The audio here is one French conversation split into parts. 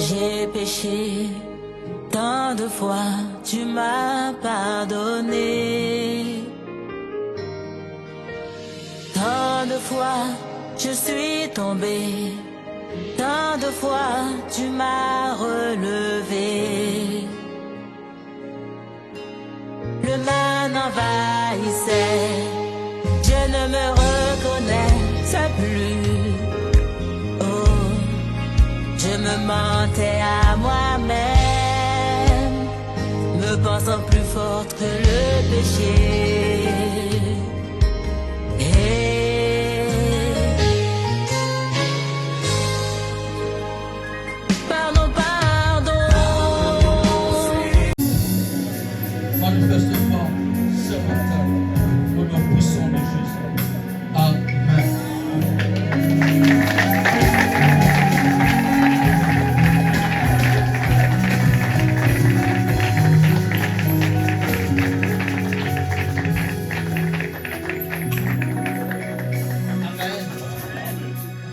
J'ai péché, tant de fois tu m'as pardonné. Tant de fois je suis tombé, tant de fois tu m'as relevé. Le mal m'envahissait, je ne me reconnaissais plus. Oh, je me mentais à moi-même, me pensant plus forte que le péché. Pardon, pardon. Manifestement, ce matin, au nom puissant de Jésus. Amen.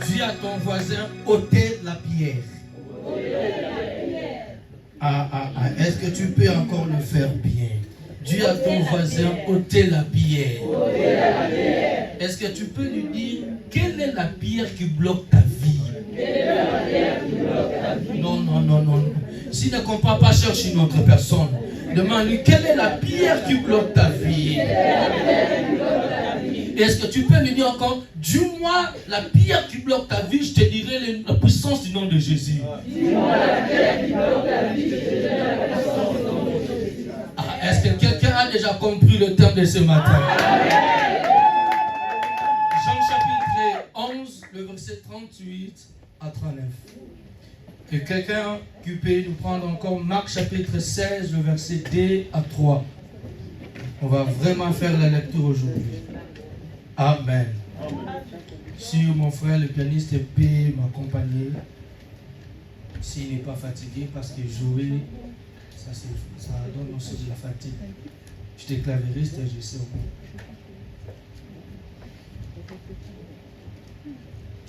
Dis à ton voisin, ôtez la pierre. Est-ce que tu peux encore le faire bien? Dis à ton voisin, ôtez la pierre. Est-ce que tu peux lui dire, quelle est la pierre qui bloque ta vie? Non, non, non, non. S'il ne comprend pas, cherche une autre personne. Demande-lui, quelle est la pierre qui bloque ta vie? Est-ce que tu peux lui dire encore, dis-moi la pierre qui bloque ta vie, je te dirai la puissance du nom de Jésus. Est-ce que quelqu'un a déjà compris le thème de ce matin? Jean chapitre 11, le verset 38 à 39. Et quelqu'un qui peut nous prendre encore Marc chapitre 16, le verset 2 à 3. On va vraiment faire la lecture aujourd'hui. Amen. Si mon frère le pianiste peut m'accompagner, s'il n'est pas fatigué, parce que jouer, ça donne aussi de la fatigue. Je suis clavieriste et je sais au moins.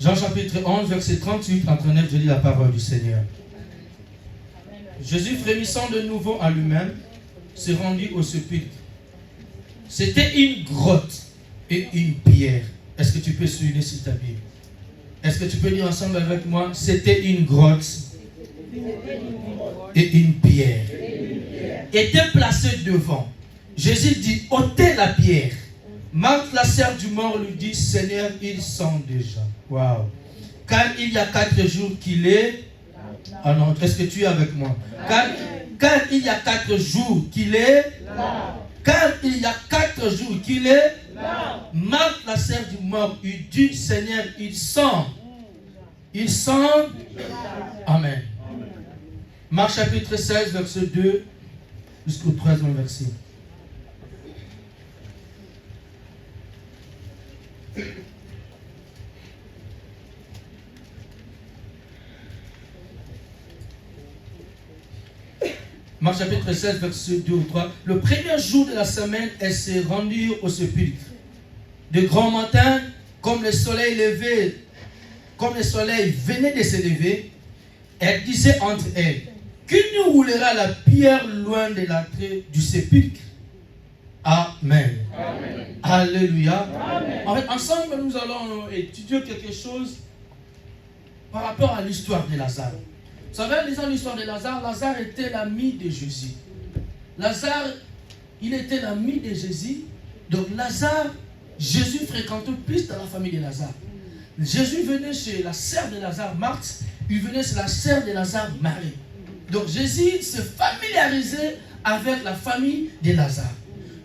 Jean chapitre 11, verset 38 à 39, je lis la parole du Seigneur. Jésus, frémissant de nouveau en lui-même, se rendit au sépulcre. C'était une grotte et une pierre. Est-ce que tu peux souligner sur ta Bible? Est-ce que tu peux dire ensemble avec moi? C'était une grotte et une pierre. Était placée devant. Jésus dit, ôtez la pierre. Marthe, la sœur du mort, lui dit, Seigneur, il sent déjà. Waouh. Car il y a 4 jours qu'il est. Ah non, est-ce que tu es avec moi? Car il y a 4 jours qu'il est. Car il y a 4 jours qu'il est. Marthe, la sœur du mort, lui dit, Seigneur, il sent. Il sent. Amen. Marc chapitre 16, verset 2 jusqu'au 13e verset. Marc chapitre 16, verset 2 ou 3. Le premier jour de la semaine, elles se rendirent au sépulcre. De grand matin, comme le soleil venait de se lever, elles disaient entre elles, qui nous roulera la pierre loin de l'entrée du sépulcre? Amen. Amen. Alléluia. Amen. En fait, ensemble, nous allons étudier quelque chose par rapport à l'histoire de Lazare. Vous savez, en lisant l'histoire de Lazare, Lazare était l'ami de Jésus. Lazare, il était l'ami de Jésus. Donc Lazare, Jésus fréquentait plus dans la famille de Lazare. Jésus venait chez la sœur de Lazare, Marthe, il venait chez la sœur de Lazare, Marie. Donc Jésus se familiarisait avec la famille de Lazare.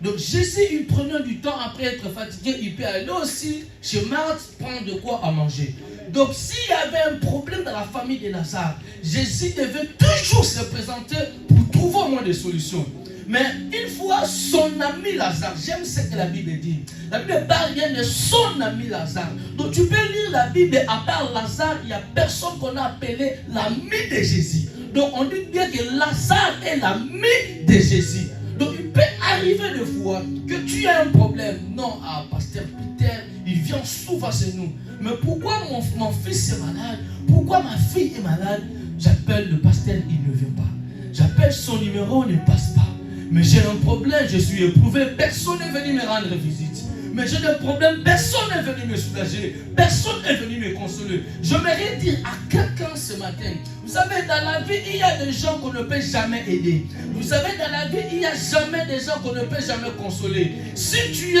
Donc Jésus, il prenait du temps après être fatigué, il peut aller aussi chez Marthe prendre de quoi à manger. Donc s'il y avait un problème dans la famille de Lazare, Jésus devait toujours se présenter pour trouver au moins des solutions. Mais une fois, son ami Lazare, j'aime ce que la Bible dit. La Bible parle bien de son ami Lazare. Donc tu peux lire la Bible, à part Lazare, il n'y a personne qu'on a appelé l'ami de Jésus. Donc on dit bien que Lazare est l'ami de Jésus. Donc il peut arriver de fois que tu as un problème. Non, pasteur Peter, il vient souvent chez nous. Mais pourquoi mon fils est malade? Pourquoi ma fille est malade? J'appelle le pasteur, il ne vient pas. J'appelle son numéro, il ne passe pas. Mais j'ai un problème, je suis éprouvé, personne n'est venu me rendre visite. Mais j'ai des problèmes, personne n'est venu me soulager, personne n'est venu me consoler. J'aimerais dire à quelqu'un ce matin, vous savez, dans la vie, il y a des gens qu'on ne peut jamais aider. Vous savez, dans la vie, il n'y a jamais des gens qu'on ne peut jamais consoler. Si tu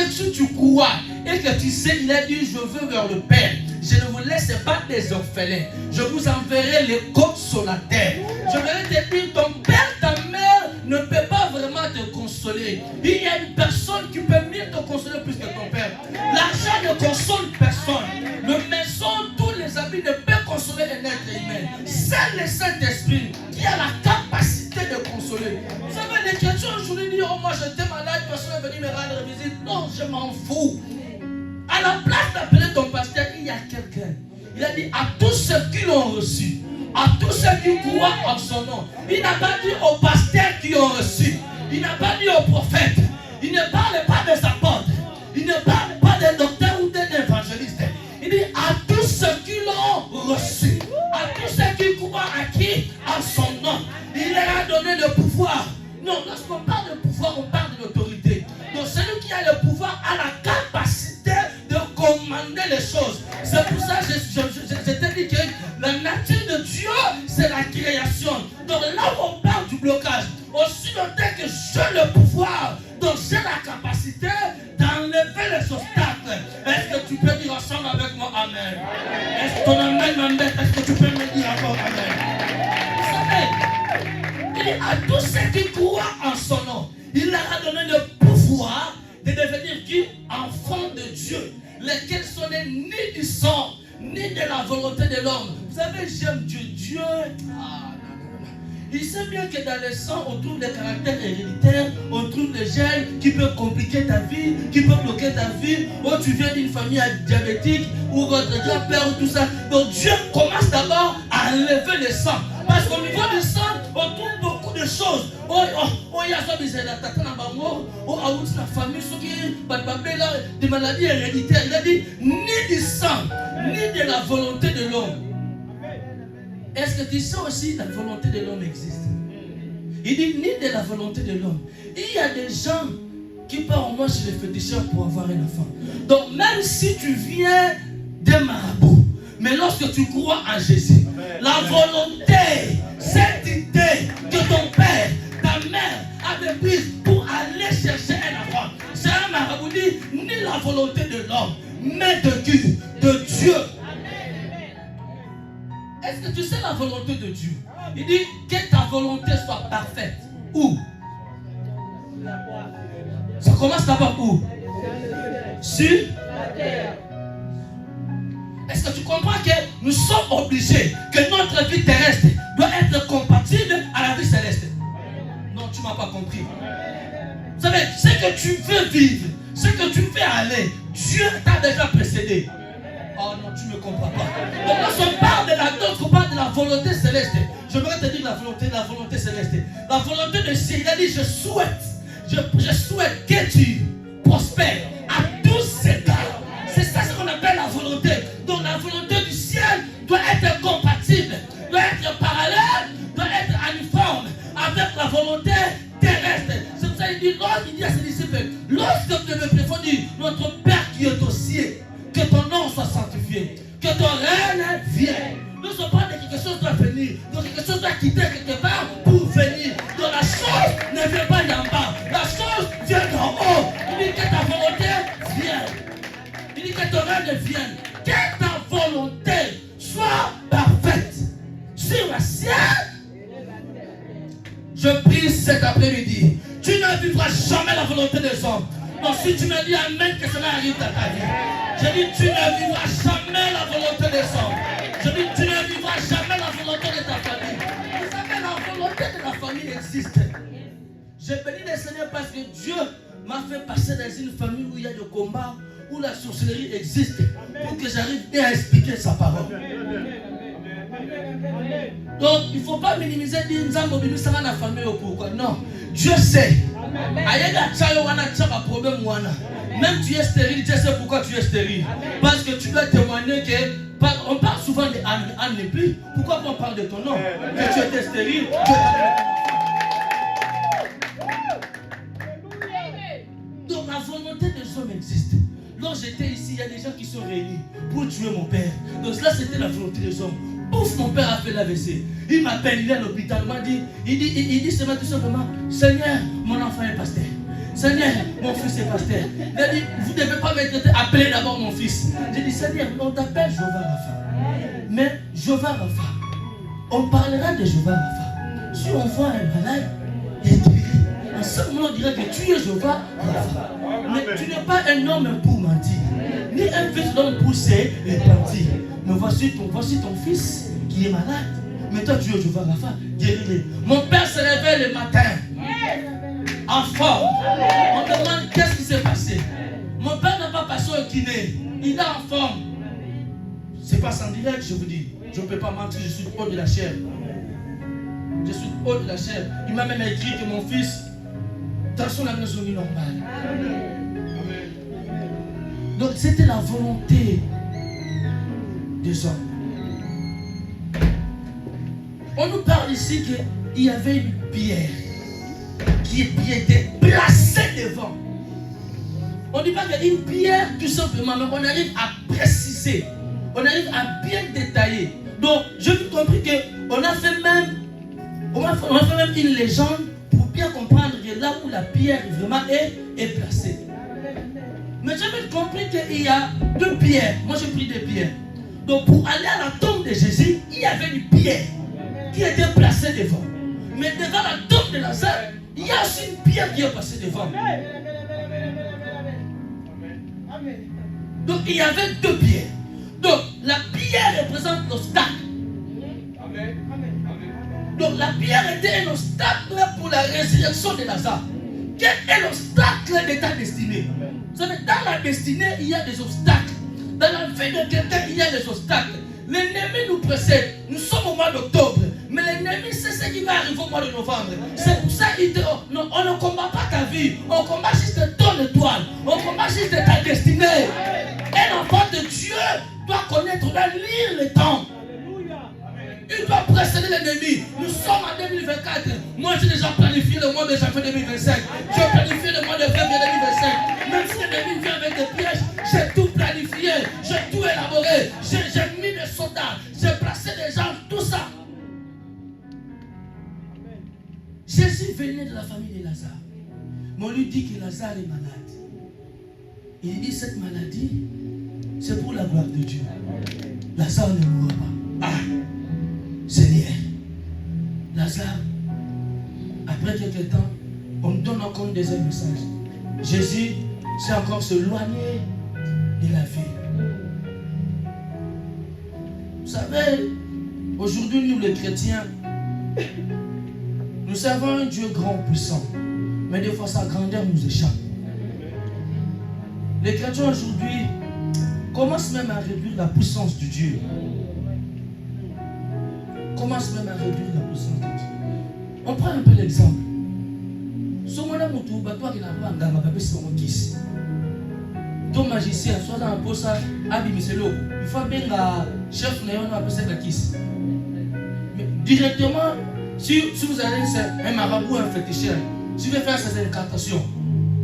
crois et que tu sais, il a dit, je veux vers le Père, je ne vous laisse pas des orphelins, je vous enverrai les consolateurs. Je vais te dire, ton père, ta mère ne peut pas vraiment te consoler. Il y a une personne qui peut mieux te consoler plus que ton père. L'argent ne console personne. Le maison, tous les habits ne peuvent consoler un être humain. C'est le Saint-Esprit qui a la capacité de consoler. Vous savez, les chrétiens aujourd'hui disent, oh moi j'étais malade, personne n'est venu me rendre visite. Non, je m'en fous. À la place d'appeler ton pasteur, il y a quelqu'un. Il a dit à tous ceux qui l'ont reçu, à tous ceux qui croient en son nom. Il n'a pas dit aux pasteurs qui ont reçu. Il n'a pas dit aux prophètes. Il ne parle pas des apôtres. Il ne parle pas des docteurs ou des évangélistes. Il dit à tous ceux qui l'ont reçu. À tous ceux qui croient à qui? En son nom. Il leur a donné le pouvoir. Non, lorsqu'on parle de pouvoir, on parle de l'autorité. Donc celui qui a le pouvoir a la capacité de commander les choses. C'est pour ça que je t'ai dit que la nature de Dieu, c'est la création. Donc là où on parle du blocage, aussi longtemps que j'ai le pouvoir, donc j'ai la capacité d'enlever les obstacles. Est-ce que tu peux dire ensemble avec moi Amen? Est-ce que ton amen m'embête? Est-ce que tu peux me dire encore Amen? Vous savez, il dit à tous ceux qui croient en son nom, il leur a donné le pouvoir de devenir qui? Enfants de Dieu, lesquels sont nés ni du sang, ni de la volonté de l'homme. Vous savez, j'aime Dieu. Dieu, il sait bien que dans le sang, on trouve des caractères héréditaires, on trouve des gènes qui peuvent compliquer ta vie, qui peuvent bloquer ta vie. Ou tu viens d'une famille diabétique, ou votre grand-père, ou tout ça. Donc Dieu commence d'abord à enlever le sang. Parce qu'au niveau du sang, on trouve beaucoup de choses. Il y a la famille, des maladies héréditaires. Il a dit, ni du sang, ni de la volonté de l'homme. Est-ce que tu sais aussi que la volonté de l'homme existe? Il dit, ni de la volonté de l'homme. Il y a des gens qui partent au moins chez les féticheurs pour avoir un enfant. Donc même si tu viens d'un marabout, mais lorsque tu crois en Jésus, la volonté, cette idée que ton père, ta mère avait prise pour aller chercher un enfant, c'est un marabout dit, ni la volonté de l'homme, mais de qui? De Dieu. Est-ce que tu sais la volonté de Dieu? Il dit que ta volonté soit parfaite. Où? Ça commence d'abord où? Sur la terre. Est-ce que tu comprends que nous sommes obligés, que notre vie terrestre doit être compatible à la vie céleste? Non, tu ne m'as pas compris. Vous savez, ce que tu veux vivre, ce que tu veux aller, Dieu t'a déjà précédé. Oh non, tu ne me comprends pas. Donc lorsqu'on parle de la d'autres, on parle de la volonté céleste. Je voudrais te dire la volonté céleste. La volonté de Dieu, il a dit, je souhaite que tu prospères à tous égards. C'est ça ce qu'on appelle la volonté. Donc la volonté du ciel doit être compatible, doit être parallèle, doit être uniforme avec la volonté terrestre. C'est pour ça qu'il dit, lorsqu'il dit à ses disciples, lorsque tu me préfères dire, notre Père qui est aux cieux, que ton nom soit sanctifié, que ton règne vienne. Nous sommes pas de quelque chose doit venir, donc quelque chose doit quitter quelque part pour venir. Donc la chose ne vient pas d'en bas, la chose vient d'en haut. Il dit que ta volonté vienne. Il dit que ton règne vienne. Que ta volonté soit parfaite sur le ciel. Je prie cet après-midi. Tu ne vivras jamais la volonté des hommes. Donc si tu me dis Amen, que cela arrive dans ta vie. Je dis, tu ne vivras jamais la volonté des hommes. Je dis, tu ne vivras jamais la volonté de ta famille. Vous savez, la volonté de la famille existe. Je bénis le Seigneur parce que Dieu m'a fait passer dans une famille où il y a des combats, où la sorcellerie existe, pour que j'arrive bien à expliquer sa parole. Donc, il ne faut pas minimiser, dire, ça va la famille ou pourquoi. Non, Dieu sait. Même tu es stérile, Dieu sait pourquoi tu es stérile. Parce que tu dois témoigner que On parle souvent de Anne n'est plus. Pourquoi on parle de ton nom? Que tu étais stérile. Donc la volonté des hommes existe. Lorsque j'étais ici, il y a des gens qui sont réunis pour tuer mon père. Donc là, c'était la volonté des hommes. Ouf, mon père a fait l'AVC. Il m'appelle, il est à l'hôpital. Il dit seulement tout simplement, Seigneur, mon enfant est pasteur. Seigneur, mon fils est pasteur. Il a dit, vous ne devez pas me traiter, appelez d'abord mon fils. J'ai dit, Seigneur, on t'appelle Jéhovah Rapha. Mais Jéhovah Rapha, on parlera de Jéhovah Rapha. Si on voit un malade, il est guéri. En ce moment, on dirait que tu es Jéhovah Rapha. Mais tu n'es pas un homme pour mentir, ni un fils d'homme pour se repentir. Mais voici ton fils qui est malade. Mais toi, tu es Jéhovah Rapha, guéris-le. Mon père se réveille le matin, en forme. On demande qu'est-ce qui s'est passé. Mon père n'a pas passé au kiné, il est en forme. C'est pas sans direct, je vous dis. Je ne peux pas mentir, je suis haut de la chair. Je suis haut de la chair. Il m'a même écrit que mon fils, dans son anatomie normale. Donc c'était la volonté des hommes. On nous parle ici qu'il y avait une pierre qui était placée devant. On ne dit pas qu'il y a une pierre tout simplement, mais on arrive à préciser. On arrive à bien détailler. Donc, j'ai compris qu'on a fait même une légende pour bien comprendre que là où la pierre vraiment est placée. Mais j'ai compris qu'il y a deux pierres. Moi, j'ai pris des pierres. Donc, pour aller à la tombe de Jésus, il y avait une pierre qui était placée devant. Mais devant la tombe de Lazare, il y a aussi une pierre qui est placée devant. Donc, il y avait deux pierres. Donc, la pierre représente l'obstacle. Donc, la pierre était un obstacle pour la résurrection de Lazare. Quel est l'obstacle de ta destinée? Dans la destinée, il y a des obstacles. Dans la vie de quelqu'un, il y a des obstacles. L'ennemi nous précède. Nous sommes au mois d'octobre. Mais l'ennemi, c'est ce qui va arriver au mois de novembre. C'est pour ça qu'il dit, on ne combat pas ta vie. On combat juste ton étoile. On combat juste ta destinée. Un enfant de Dieu doit connaître, doit lire le temps. Il doit précéder l'ennemi. Nous sommes en 2024. Moi, j'ai déjà planifié le mois de janvier 2025. J'ai planifié le mois de février 2025. Même si l'ennemi vient avec des pièges, j'ai tout planifié. J'ai tout élaboré. J'ai mis des soldats. J'ai placé des gens. Tout ça. Jésus venait de la famille de Lazare. Mais on lui dit que Lazare est malade. Il dit cette maladie, c'est pour la gloire de Dieu. Lazare ne mourra pas. Ah, Seigneur, Lazare, après quelques temps, on nous donne encore un deuxième message. Jésus s'est encore s'éloigné de la vie. Vous savez, aujourd'hui, nous les chrétiens, nous servons un Dieu grand, puissant, mais des fois sa grandeur nous échappe. Les chrétiens aujourd'hui commencent même à réduire la puissance du Dieu. Commencent même à réduire la puissance de Dieu. On prend un peu l'exemple. Ton magicien, soit dans un poste, il faut bien que chef n'a kiss. Directement, si vous allez un marabout, un féticheur, si vous voulez faire ces incantations,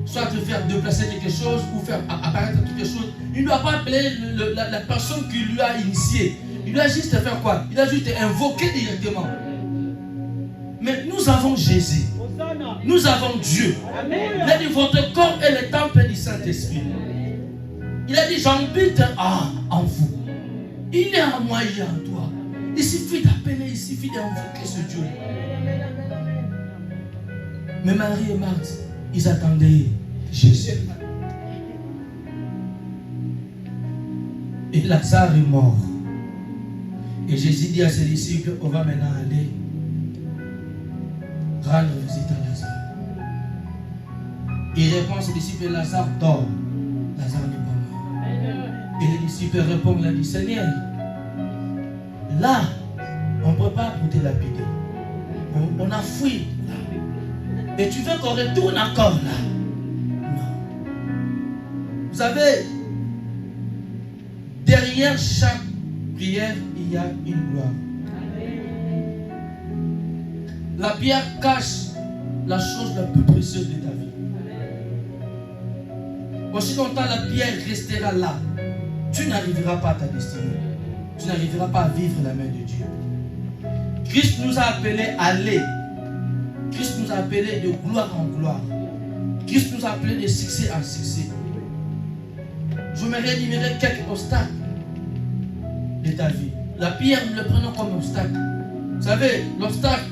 soit faire déplacer quelque chose ou faire apparaître quelque chose, il ne doit pas appeler la personne qui lui a initié. Il doit juste faire quoi? Il doit juste invoquer directement. Mais nous avons Jésus. Nous avons Dieu. Il a dit votre corps est le temple du Saint-Esprit. Il a dit j'habite en vous. Il est en moi, il est en toi. Il suffit d'appeler, il suffit d'invoquer ce Dieu. Mais Marie et Marthe, ils attendaient Jésus. Et Lazare est mort. Et Jésus dit à ses disciples, on va maintenant aller rendre visite à Lazare. Il répond à ses disciples, Lazare dort. Lazare n'est pas mort. Et les disciples répondent, il a dit, Seigneur, là, on ne peut pas pour te lapider. On a fui là. Et tu veux qu'on retourne encore là? Non. Vous savez, derrière chaque prière, il y a une gloire. La pierre cache la chose la plus précieuse de ta vie. Aussi longtemps la pierre restera là, tu n'arriveras pas à ta destinée. Tu n'arriveras pas à vivre la main de Dieu. Christ nous a appelés à aller. Christ nous a appelés de gloire en gloire. Christ nous a appelés de succès en succès. Je me réénumérer quelques obstacles de ta vie. La pierre, nous le prenons comme obstacle. Vous savez, l'obstacle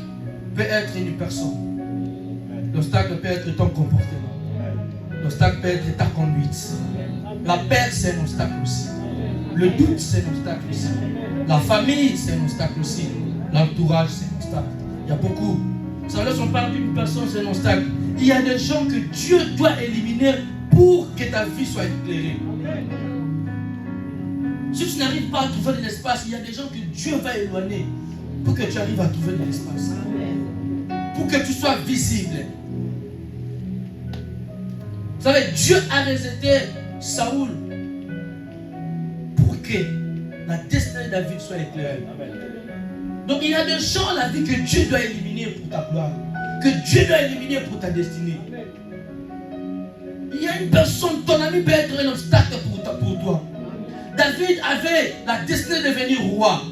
peut être une personne. L'obstacle peut être ton comportement. L'obstacle peut être ta conduite. La peur, c'est un obstacle aussi. Le doute, c'est un obstacle aussi. La famille, c'est un obstacle aussi. L'entourage, c'est un obstacle. Il y a beaucoup. Vous savez, si on parle d'une personne, c'est un obstacle. Il y a des gens que Dieu doit éliminer pour que ta vie soit éclairée. Si tu n'arrives pas à trouver de l'espace, il y a des gens que Dieu va éloigner pour que tu arrives à trouver de l'espace. Pour que tu sois visible. Vous savez, Dieu a rejeté Saoul pour que la destinée de David soit éclairée. Donc il y a des gens dans la vie que Dieu doit éliminer pour ta gloire. Que Dieu doit éliminer pour ta destinée. Il y a une personne, ton ami peut être un obstacle pour toi. David avait la destinée de devenir roi.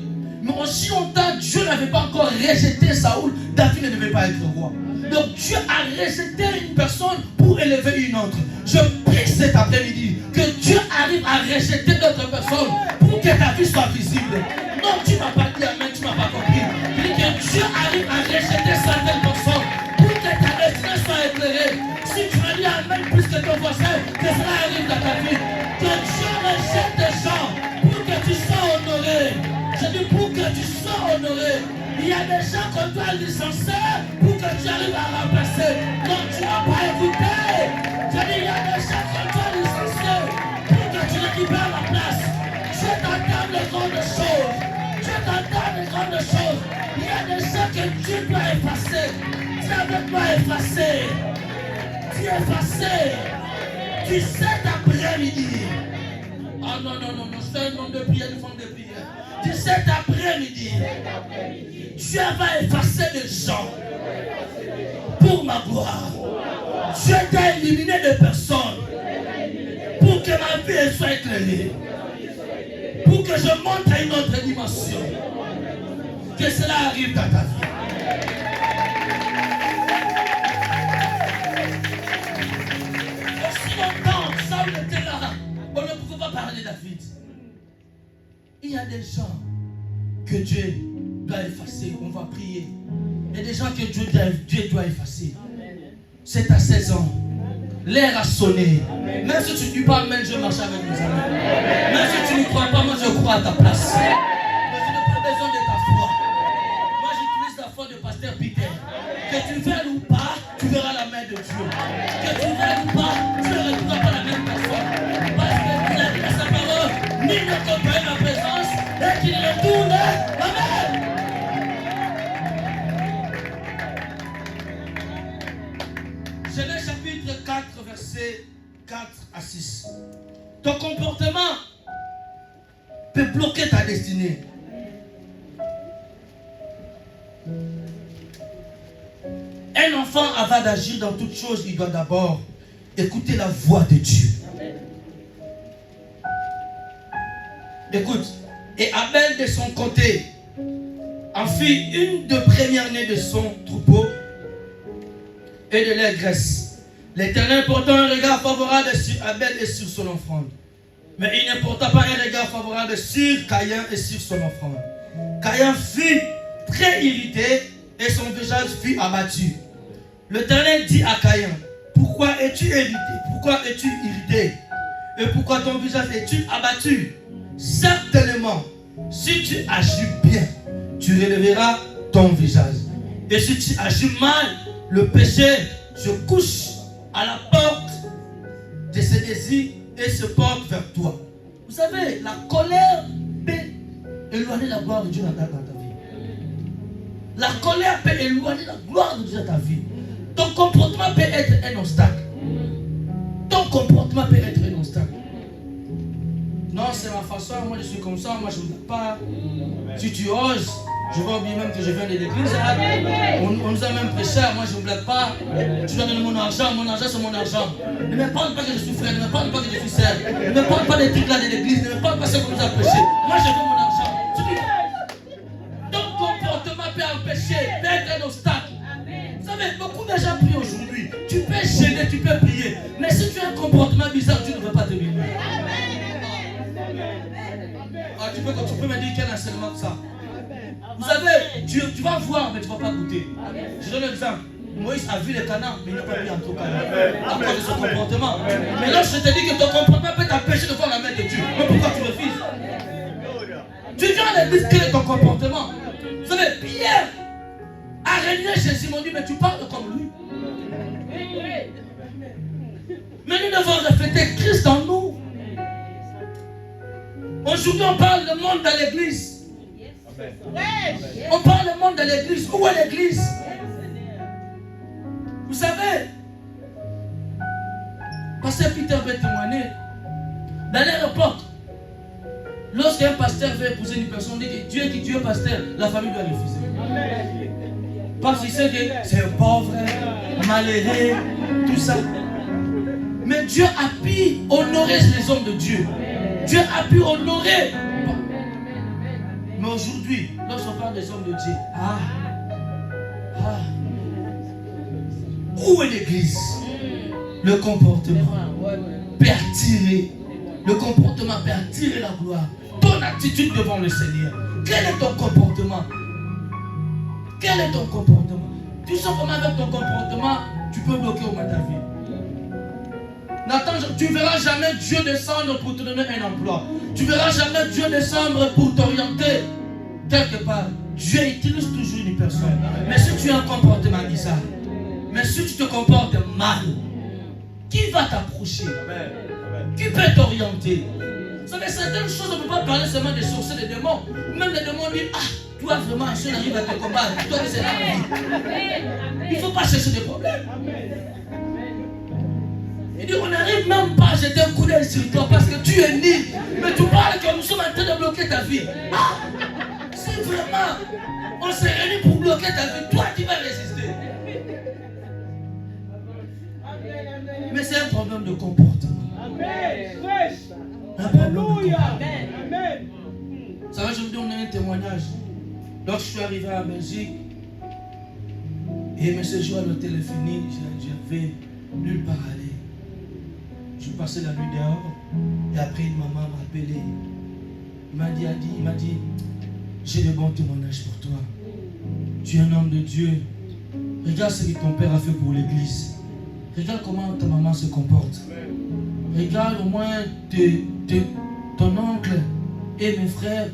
Mais aussi longtemps, Dieu n'avait pas encore rejeté Saoul, David ne devait pas être roi. Donc Dieu a rejeté une personne pour élever une autre. Je prie cet après-midi que Dieu arrive à rejeter d'autres personnes pour que ta vie soit visible. Non, tu ne m'as pas dit amen, tu ne m'as pas compris. Je dis que Dieu arrive à rejeter certaines personnes pour que ta destinée soit éclairée. Si tu as dit amen plus que ton voisin, que cela arrive dans ta vie. Que Dieu rejette des gens pour que tu sois honoré. Je dis pour que tu sois honoré. Il y a des gens qu'on doit licencier pour que tu arrives à remplacer. Donc tu n'as pas écouté. Je dis il y a des gens qu'on doit licencier pour que tu récupères la place. Dieu t'entend les grandes choses. Dieu t'entend les grandes choses. Il y a des gens que Dieu doit effacer. Dieu avec moi effacer. Tu es effacé. Tu sais après-midi. Ah non, non, non, non, c'est un homme de prière, une femme de prière. Tu sais après-midi. Dieu va effacer des gens pour ma gloire. Dieu t'a éliminé des personnes pour que ma vie soit éclairée. Pour que je monte à une autre dimension. Que cela arrive dans ta vie. Aussi longtemps, Saul était là, on ne pouvait pas parler de David. Il y a des gens que Dieu doit effacer. On va prier. Il y a des gens que Dieu doit effacer. C'est ta saison. L'air a sonné. Même si tu ne dis pas amen, je marche avec mes amis. Même si tu ne crois pas, moi je crois à ta place. Mais je n'ai pas besoin de ta foi. Moi j'utilise la foi de pasteur Peter. Que tu veuilles ou pas, tu verras la main de Dieu. Que tu veuilles ou pas, tu ne retrouveras pas la même personne. Parce que il a dit à sa parole, ni ne comprenne ma présence, et qu'il retourne. Amen. Genèse chapitre 4, versets 4 à 6. Ton comportement peut bloquer ta destinée. Un enfant, avant d'agir dans toute chose, il doit d'abord écouter la voix de Dieu. Écoute, et Abel de son côté en fit une de première-née de son troupeau et de leur graisse. L'Éternel porta un regard favorable sur Abel et sur son offrande. Mais il ne porta pas un regard favorable sur Caïn et sur son offrande. Caïn fut très irrité et son visage fut abattu. L'Éternel dit à Caïn, pourquoi es-tu irrité? Pourquoi es-tu irrité? Et pourquoi ton visage est-il abattu? Certainement, si tu agis bien, tu relèveras ton visage. Et si tu agis mal, le péché se couche à la porte de ses désirs et se porte vers toi. Vous savez, la colère peut éloigner la gloire de Dieu dans ta vie. La colère peut éloigner la gloire de Dieu dans ta vie. Ton comportement peut être un obstacle. Ton comportement peut être un obstacle. Non, c'est ma ma façon, moi je suis comme ça, moi je ne blague pas. Si tu oses, je vais oublier même que je viens de l'église. On nous a même prêché, moi je ne blague pas. Tu dois donner mon argent c'est mon argent. Ne me parle pas que je suis frère, ne me parle pas que je suis sœur. Ne me parle pas des trucs là de l'église, ne me parle pas ce qu'on nous a prêché. Moi je veux mon argent. Tu dis, ton comportement peut empêcher, peut être un obstacle. Vous savez, beaucoup de gens prient aujourd'hui. Tu peux gêner, tu peux prier. Mais si tu as un comportement bizarre, Dieu ne veut pas te bénir. Ah, tu peux me dire quel enseignement que ça? Vous savez, tu vas voir, mais tu ne vas pas goûter. Je donne un exemple. Moïse a vu les canards, mais il n'a pas pu entrer au canard à cause de son comportement. Mais là, je te dis que ton comportement peut t'empêcher de voir la main de Dieu. Mais pourquoi tu refuses? Tu viens à l'église, quel est ton comportement? Vous savez, Pierre a régné Jésus, m'ont dit, mais tu parles comme lui. Mais nous devons refléter Christ en nous. Aujourd'hui, on parle du monde dans l'église. On parle du monde dans l'église. Où est l'église? Vous savez, Pasteur Peter veut témoigner. Dans leur époque, lorsqu'un pasteur veut épouser une personne, on dit que Dieu qui Dieu est pasteur, la famille doit refuser. Parce qu'il sait que c'est un pauvre, malheureux, tout ça. Mais Dieu a pu honorer les hommes de Dieu. Dieu a pu honorer. Mais aujourd'hui, lorsqu'on parle des hommes de Dieu, où est l'église? Le comportement peut attirer. Le comportement peut attirer la gloire. Ton attitude devant le Seigneur. Quel est ton comportement? Quel est ton comportement? Tout simplement avec ton comportement, tu peux bloquer au moins ta vie. Nathan, tu ne verras jamais Dieu descendre pour te donner un emploi. Tu ne verras jamais Dieu descendre pour t'orienter quelque part. Dieu utilise toujours une personne. Mais si tu as un comportement bizarre, mais si tu te comportes mal, qui va t'approcher? Qui peut t'orienter? Vous savez, certaines choses, on ne peut pas parler seulement des sorciers, des démons. Même les démons disent, toi vraiment, si on arrive à te combattre, toi c'est la vie. Il ne faut pas chercher des problèmes. Il dit, on n'arrive même pas à jeter un coup d'œil sur toi parce que tu es nul. Mais tu parles que nous sommes en train de bloquer ta vie. Si vraiment on s'est réunis pour bloquer ta vie, toi tu vas résister. Mais c'est un problème de comportement. Un problème de comportement. Ça va, je vous donne un témoignage. Lorsque je suis arrivé à Belgique, et M. Joël au téléphonie, j'avais nulle part à aller. Je suis passé la nuit dehors, et après une maman m'a appelé. Il m'a dit, j'ai de bons témoignages pour toi. Tu es un homme de Dieu. Regarde ce que ton père a fait pour l'église. Regarde comment ta maman se comporte. Regarde au moins ton oncle et mes frères.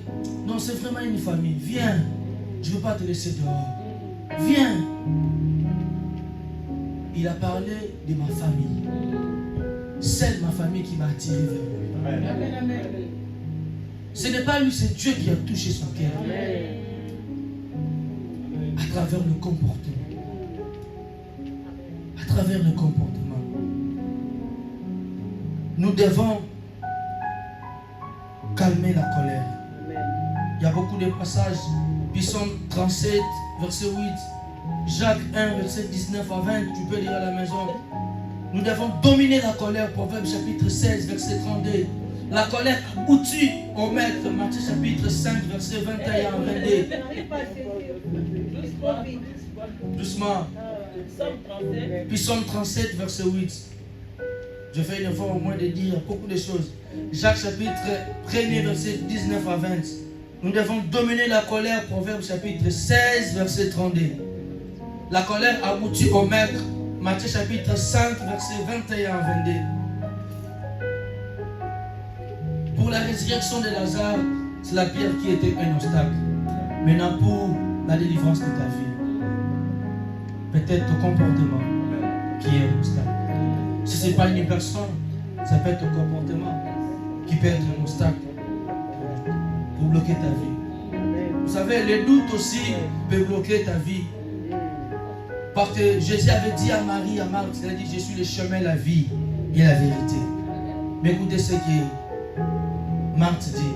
Non, c'est vraiment une famille. Viens. Je ne veux pas te laisser dehors. Viens. Il a parlé de ma famille. C'est ma famille qui m'a attiré vers lui. Ce n'est pas lui, c'est Dieu qui a touché son cœur. À travers le comportement. À travers le comportement. Nous devons calmer la colère. Il y a beaucoup de passages. Psaume 37, verset 8. Jacques 1, verset 19 à 20. Tu peux lire à la maison. Nous devons dominer la colère. Proverbe chapitre 16, verset 32. La colère aboutit au maître. Matthieu chapitre 5, verset 21 à 22. Doucement. Psaume 37, verset 8. Je fais une fois au moins de dire beaucoup de choses. Jacques chapitre 1er, verset 19 à 20. Nous devons dominer la colère. Proverbe chapitre 16, verset 32. La colère aboutit au maître. Matthieu chapitre 5, verset 21 à 22. Pour la résurrection de Lazare, c'est la pierre qui était un obstacle. Maintenant pour la délivrance de ta vie, peut-être ton comportement qui est un obstacle. Si ce n'est pas une personne, ça peut être ton comportement qui peut être un obstacle pour bloquer ta vie. Vous savez, les doutes aussi peuvent bloquer ta vie. Parce que Jésus avait dit à Marie, à Marthe, il a dit, je suis le chemin, la vie et la vérité. Mais écoutez ce que Marthe dit,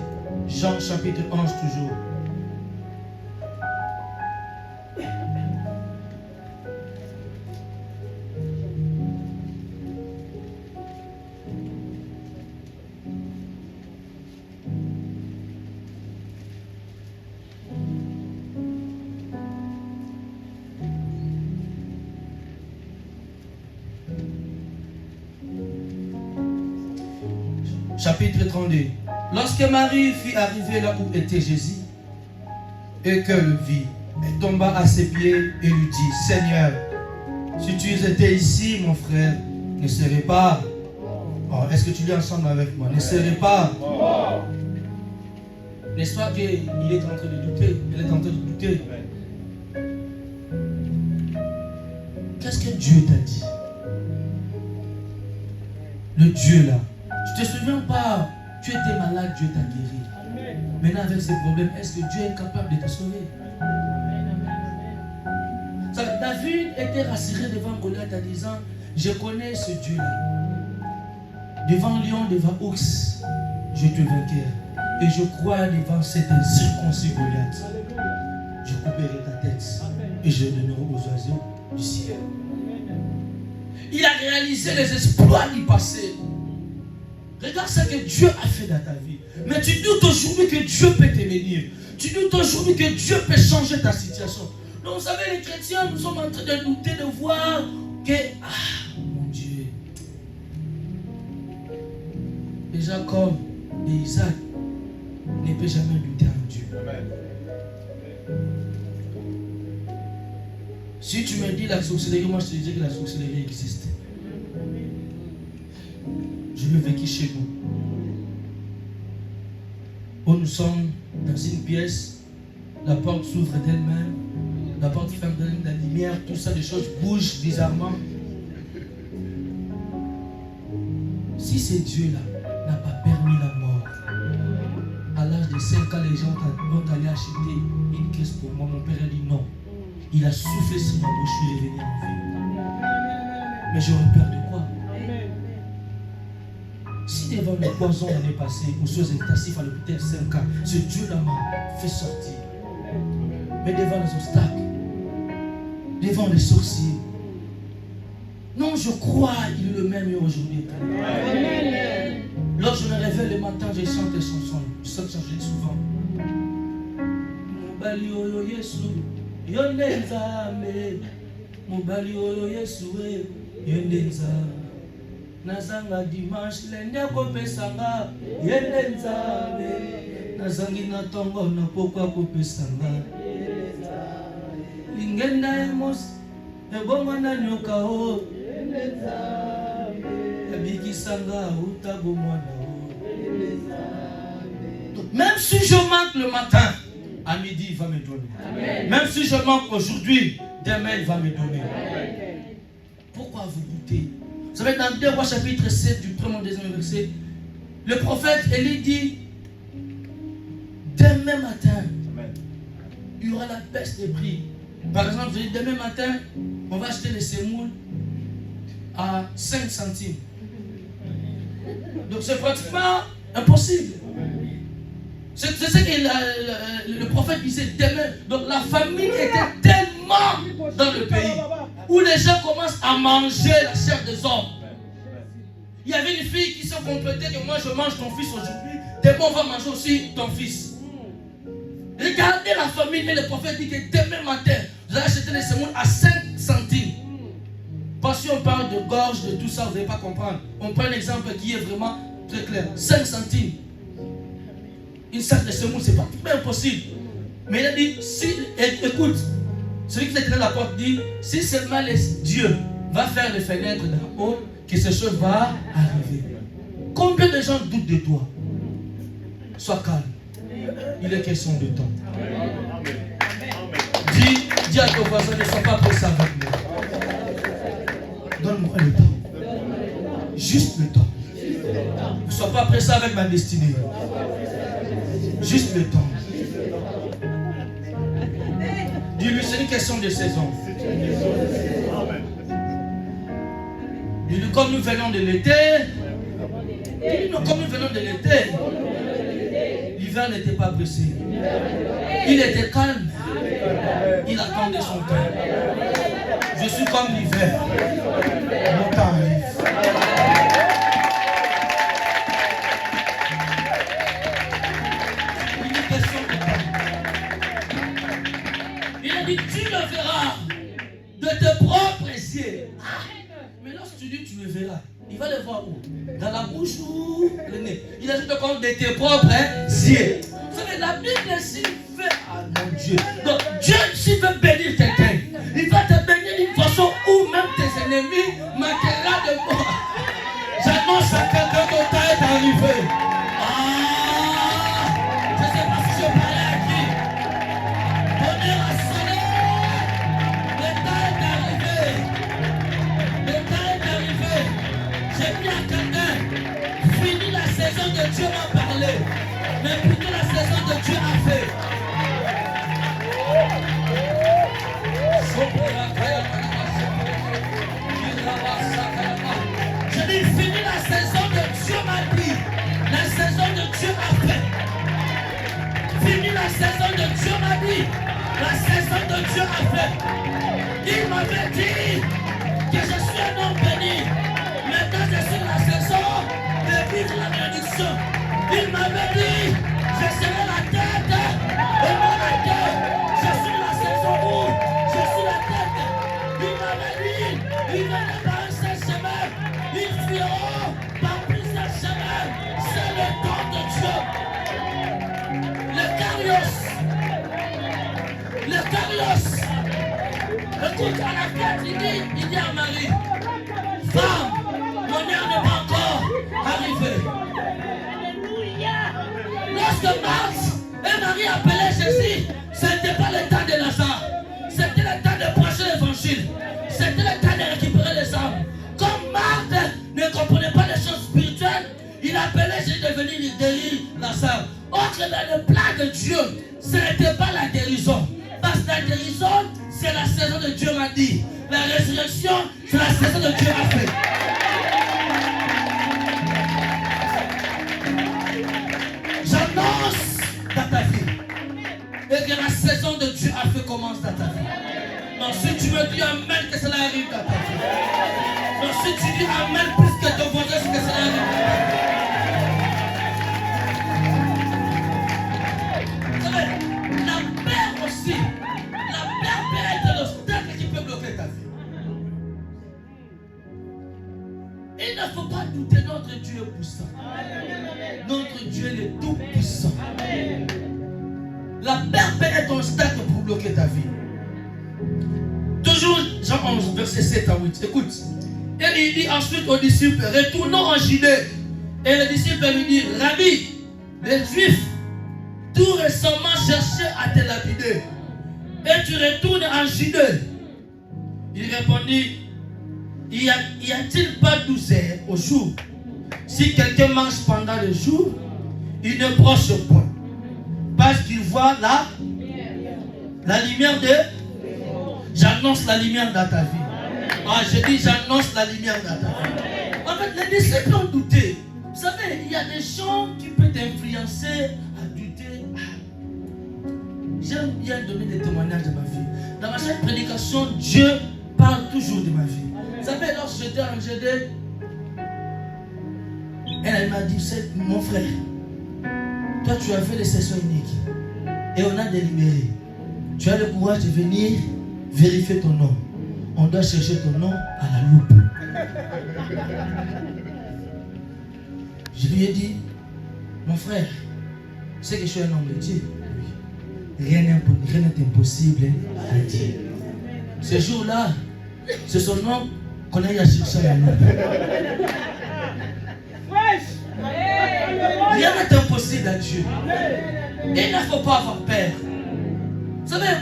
Jean chapitre 11 toujours. Chapitre 32. Lorsque Marie fut arrivée là où était Jésus et qu'elle le vit, elle tomba à ses pieds et lui dit, Seigneur, si tu étais ici, mon frère ne serait pas. Oh, est-ce que tu lis ensemble avec moi? Ne serait pas. N'est-ce pas qu'il est en train de douter? Elle est en train de douter. Qu'est-ce que Dieu t'a dit? Le Dieu là. Tu ne te souviens pas, tu étais malade, Dieu t'a guéri. Maintenant avec ces problèmes, est-ce que Dieu est capable de te sauver? David était rassuré devant Goliath en disant, je connais ce Dieu-là. Devant lion, devant ours, je te vainquerai. Et je crois devant cet incirconcis Goliath, je couperai ta tête et je donnerai aux oiseaux du ciel. Il a réalisé les exploits du passé. Regarde ce que Dieu a fait dans ta vie. Mais tu doutes aujourd'hui que Dieu peut te bénir. Tu doutes aujourd'hui que Dieu peut changer ta situation. Donc vous savez, les chrétiens, nous sommes en train de douter, de voir que, mon Dieu. Et Jacob et Isaac ne peuvent jamais douter en Dieu. Si tu me dis la sorcellerie, moi je te dis que la sorcellerie existe. Je l'ai vécu chez nous. Où nous sommes dans une pièce, la porte s'ouvre d'elle-même, la porte ferme d'elle-même, la lumière, tout ça, les choses bougent bizarrement. Si ce Dieu-là n'a pas permis la mort, à l'âge de 5 ans, les gens vont aller acheter une caisse pour moi. Mon père a dit non. Il a soufflé sur ma bouche, je suis revenu en vie. Mais j'aurais peur de quoi? Si devant le poison l'année passée, aux choses intensifs à l'hôpital 5 ans, ce Dieu-là m'a fait sortir. Mais devant les obstacles, devant les sorciers, non, je crois qu'il est le même aujourd'hui. Lorsque je me réveille le matin, je chante des chansons. Je chante souvent. Mobali oyo Yesu, yonde nzambe. Mobali oyo Yesu, yonde nzambe. Nazanga dimanche lende kopesanga yende nzambe. Nazangi na tongo na pokwa kopesanga lingenda emos ebongo na nyoka o yende nzambe. Abikisanga utabo mwana o yende nzambe. Même si je manque le matin, à midi il va me donner. Amen. Même si je manque aujourd'hui, demain il va me donner. Amen. Pourquoi vous doutez? Vous savez, dans 2 Rois chapitre 7, du 1er au 2e verset, le prophète Élie dit, demain matin, il y aura la baisse des prix. Par exemple, je dis, demain matin, on va acheter les semoules à 5 centimes. Donc c'est pratiquement impossible. C'est ce que le prophète disait demain. Donc la famine était tellement dans le pays où les gens commencent à manger la chair des hommes. Il y avait une fille qui se complétait que moi je mange ton fils aujourd'hui, demain on va manger aussi ton fils. Regardez la famine, et le prophète dit que demain matin, vous allez acheter les semoule à 5 centimes. Parce que si on parle de gorge, de tout ça, vous n'allez pas comprendre. On prend un exemple qui est vraiment très clair. 5 centimes. Une sac de semoule, c'est pas impossible. Mais il a dit, écoute, celui qui est derrière la porte dit, si seulement Dieu va faire les fenêtres d'en haut, que ces choses vont arriver. Combien de gens doutent de toi? Sois calme. Il est question de temps. Dis à ton voisin, ne sois pas pressé avec moi. Donne-moi le temps. Juste le temps. Ne sois pas pressé avec ma destinée. Juste le temps. Dis-lui, c'est une question de saison. Dis-lui, comme nous venons de l'été. Dis-lui, comme nous venons de l'été. l'hiver n'était pas pressé. Il était calme. Il attendait son temps. Je suis comme l'hiver. Mon temps arrive. Une question de temps. Il a dit, tu le verras de tes propres yeux. Mais lorsque tu dis tu le verras, il va le voir où? Dans la bouche ou le nez? Il a dit comme de tes propres yeux. Vous savez, la Bible s'il fait, ah mon Dieu. Donc Dieu, s'il veut bénir quelqu'un, il va te bénir d'une façon où même tes ennemis manqueront de mort. J'annonce à quelqu'un que ton temps est arrivé. Je ne sais pas si je parlais à qui. Bonheur à sonner. Le temps est arrivé. Le temps est arrivé. J'ai dit à quelqu'un, fini la saison de Dieu m'a parlé, mais plutôt la saison de Dieu a fait. J'ai dit, fini la saison de Dieu m'a dit, la saison de Dieu a fait. Fini la saison de Dieu m'a dit, la saison de Dieu a fait. Il m'avait dit que je suis un homme béni. Maintenant je suis dans la saison de vivre la bénédiction. Il m'avait dit, je serai la tête et non la tête. Je suis dans la saison où je suis la tête. Il m'avait dit, ils venaient par un seul chemin, ils fuiront par plusieurs chemins. C'est le temps de Dieu. Le Carlos. Le Carlos. Écoute, à la fête, il dit à Marie, femme, mon heure n'est pas encore arrivée. Lorsque Marthe et Marie appelaient Jésus, ce n'était pas le temps de Lazare. C'était le temps de prêcher l'évangile. C'était le temps de récupérer les âmes. Comme Marthe ne comprenait pas les choses spirituelles, il appelait Jésus de venir guérir Lazare. Or, dans le plan de Dieu, ce n'était pas la guérison. Parce que la guérison, c'est la saison de Dieu m'a dit. La résurrection, c'est la saison de Dieu a fait. J'annonce dans ta vie. Et que la saison de Dieu a fait commence dans ta vie. Donc si tu me dis amen, que cela arrive dans ta vie. Donc si tu dis amen plus que ton voisin, que cela arrive dans ta vie. Vous savez, la peur aussi. La peur peut être l'obstacle qui peut bloquer ta vie. Il ne faut pas douter, notre Dieu est puissant. Notre Dieu est le tout puissant. La peur peut être un obstacle pour bloquer ta vie. Toujours Jean 11, verset 7 à 8. Écoute. Et il dit ensuite aux disciples, retournons en Judée. Et les disciples lui disent, Rabbi, les Juifs, tout récemment cherchaient à te lapider. Et tu retournes en Judée. Il répondit, y a-t-il pas 12 heures au jour? Si quelqu'un mange pendant le jour, il ne broche point. Parce qu'il voit la lumière de... J'annonce la lumière dans ta vie. Ah, je dis j'annonce la lumière dans ta vie. En fait, les disciples ont douté. Vous savez, il y a des gens qui peuvent t'influencer à douter. J'aime bien donner des témoignages de ma vie. Dans ma chaque prédication, Dieu parle toujours de ma vie. Vous savez, lorsque j'étais en GD, elle m'a dit, mon frère, toi tu as fait les sessions uniques et on a délibéré. Tu as le courage de venir vérifier ton nom. On doit chercher ton nom à la loupe. Je lui ai dit, mon frère, tu sais que je suis un homme de Dieu. Rien n'est impossible à Dieu. Ce jour-là, c'est son nom qu'on a eu à chercher à la loupe. Rien n'est impossible à Dieu. Et il ne faut pas avoir peur. Vous savez,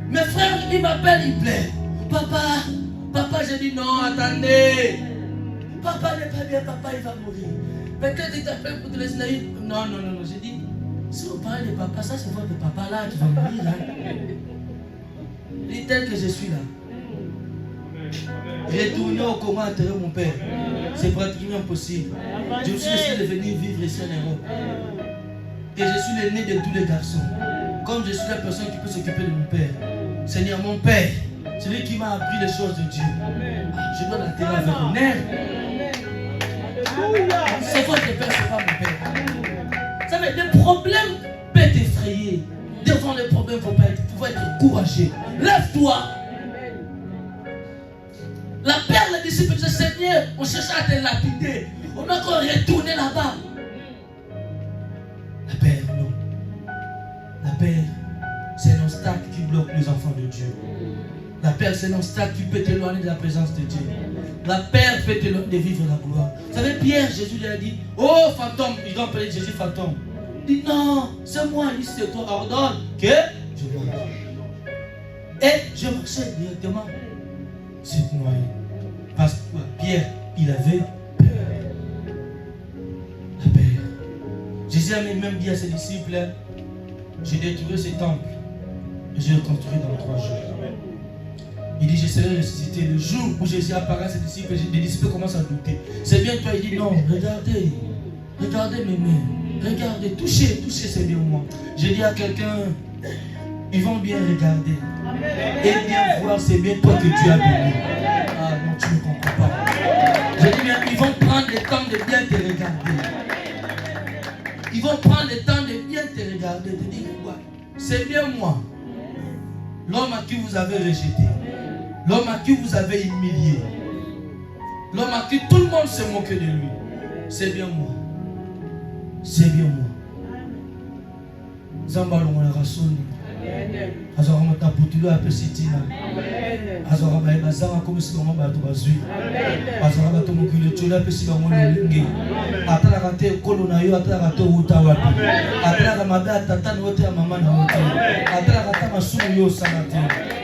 mes frères, ils m'appellent, ils plaident. Papa, j'ai dit non, attendez. Papa n'est pas bien, papa, il va mourir. Peut-être il t'appelle pour te laisser naïf. Non. J'ai dit, si vous parlez de papa, ça c'est votre papa là qui va mourir. Hein. Il est tel que je suis là. Retourner au coma enterrer mon père. C'est pratiquement impossible. Je me suis décidé de venir vivre ici en Europe. Et je suis l'aîné de tous les garçons. Comme je suis la personne qui peut s'occuper de mon père. Seigneur, mon père, celui qui m'a appris les choses de Dieu. Je dois l'attirer avec honneur. C'est votre père, c'est pas mon père. Vous savez, des problèmes peuvent t'effrayer. Devant les problèmes, il faut être courageux. Lève-toi. La père, les disciples disaient, Seigneur, on cherche à te lapider. On a encore retourné là-bas. La peur, non. La peur, c'est un obstacle qui bloque les enfants de Dieu. La peur, c'est un obstacle qui peut t'éloigner de la présence de Dieu. La peur peut t'éloigner de vivre la gloire. Vous savez, Pierre, Jésus lui a dit, oh fantôme, ils ont appelé Jésus fantôme. Il dit, non, c'est moi, il dit, c'est toi, ordonne que je marche. Et je marchais directement. C'est noyé. Parce que Pierre, il avait peur. La peur. Jésus a même dit à ses disciples, j'ai détruit ce temple et je le construis dans 3 jours. Il dit, je serai ressuscité. Le jour où Jésus apparaît à ses disciples, les disciples commencent à douter. C'est bien toi, il dit, non, regardez, regardez mes mains, regardez, touchez, c'est bien moi. J'ai dit à quelqu'un, ils vont bien regarder et bien voir, c'est bien toi que tu as donné. Ah non, tu ne comprends pas. J'ai dit bien, ils vont prendre le temps de bien te regarder. Ils vont prendre le temps de bien te regarder, te dire quoi? C'est bien moi. L'homme à qui vous avez rejeté. L'homme à qui vous avez humilié. L'homme à qui tout le monde se moquait de lui. C'est bien moi. C'est bien moi. Zambalon la rasoni. Azora mataputulo ya pesitina. Azora ba bazanga comme si on ba to bazui. Azora ba to mokile tula pesi ba ngolo lingi. Atala kate kolo na yo atala kate uta wapi. Atala mabe atata no te mama na uta. Atala kata masumu yo sana te.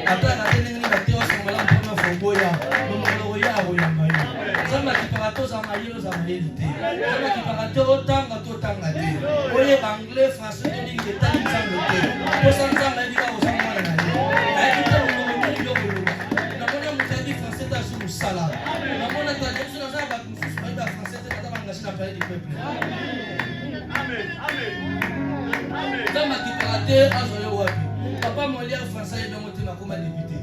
Atala kate ningi ba te osa mala mpona fongoya. Momolo ya ho ya mayo. Zamba kiparato za mayo za mayelite. Zamba kiparato otanga to tanga te. Oye anglais français de lingi tali zango te. Posanga papa molia français et donc tu m'as comme député.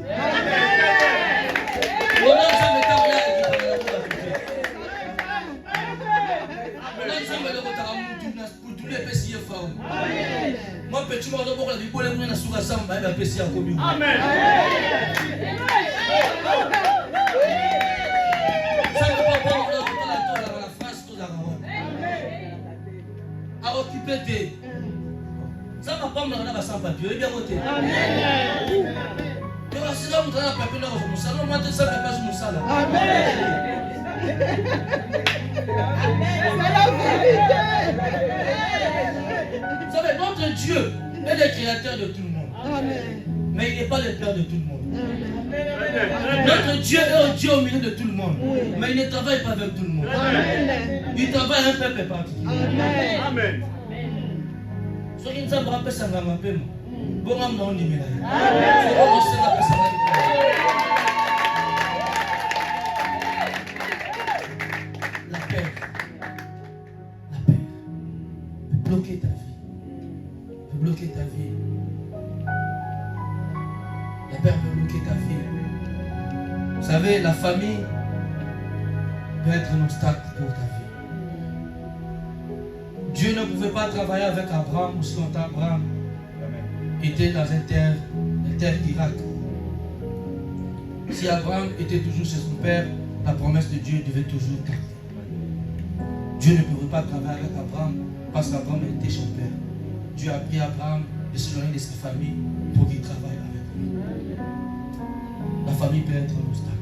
Moi petit moi d'abord la Bible on a sur ensemble avec PC en commun. Amen. Ça ne pas la France tout d'abord. À occuper des ça va pas me donner sans papier, bien voté. Amen. Tu vas se faire montrer la papier dans mon salon, moi tu sais pas sur mon salon. Amen. C'est la vérité. Vous savez, notre Dieu est le créateur de tout le monde. Amen. Mais il n'est pas le père de tout le monde. Amen. Notre Dieu est un Dieu au milieu de tout le monde. Oui. Mais il ne travaille pas avec tout le monde. Amen. Il travaille un peuple particulier. Amen. Amen. Ce qui nous a rappelé, c'est un peu bon. Bon, on dit, mais la paix peut bloquer ta vie. Peut bloquer ta vie. La paix peut bloquer ta vie. Vous savez, la famille peut être un obstacle pour ta vie. Dieu ne pouvait pas travailler avec Abraham ou quand Abraham était dans une terre d'Irak. Si Abraham était toujours chez son père, la promesse de Dieu devait toujours garder. Dieu ne pouvait pas travailler avec Abraham parce qu'Abraham était son père. Dieu a pris Abraham de s'éloigner de sa famille pour qu'il travaille avec lui. La famille peut être un obstacle.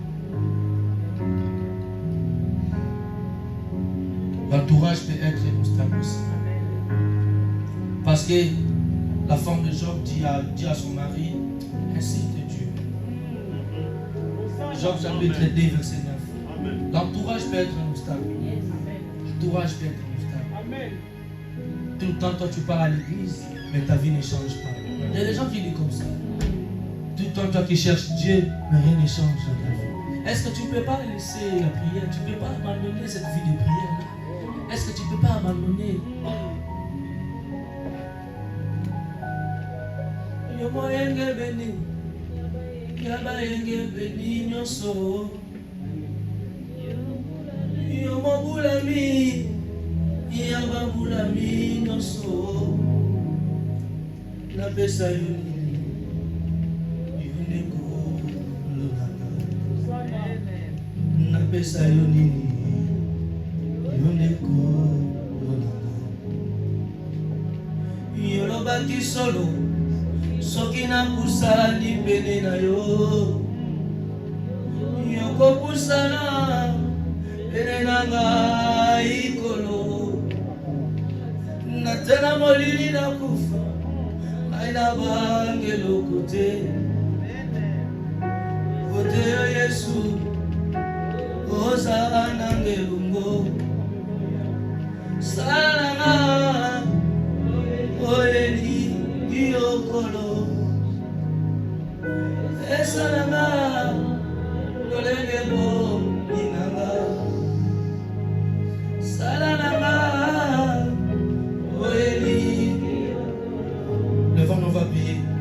L'entourage peut être un obstacle aussi. Parce que la femme de Job dit à son mari, ainsi de Dieu. Job chapitre 2, verset 9. L'entourage peut être un obstacle. L'entourage peut être un obstacle. Tout le temps, toi tu pars à l'église, mais ta vie ne change pas. Il y a des gens qui disent comme ça. Tout le temps, toi qui cherches Dieu, mais rien ne change dans ta vie. Est-ce que tu ne peux pas laisser la prière? Tu ne peux pas abandonner cette vie de prière-là? Est-ce que tu ne peux pas abandonner? Yomo yenge beni, yaba yenge beni nyoso. Yomo bulami, yaba bulami nyoso. Na pesa yoni, yoneko lolanga. Na pesa yoni, yoneko lolanga. Yoloba kisolo. Soki na pusani pene na yo, yoko pusana pene na ngai kolo. Natena molili na kufa, aina bangelo kote. Kote yo Yesu, oza nangelungo. Salanga, oeli yokolo. Esalanga, lolenge bo inanga. Salanga, oeli. Levons nos pieds.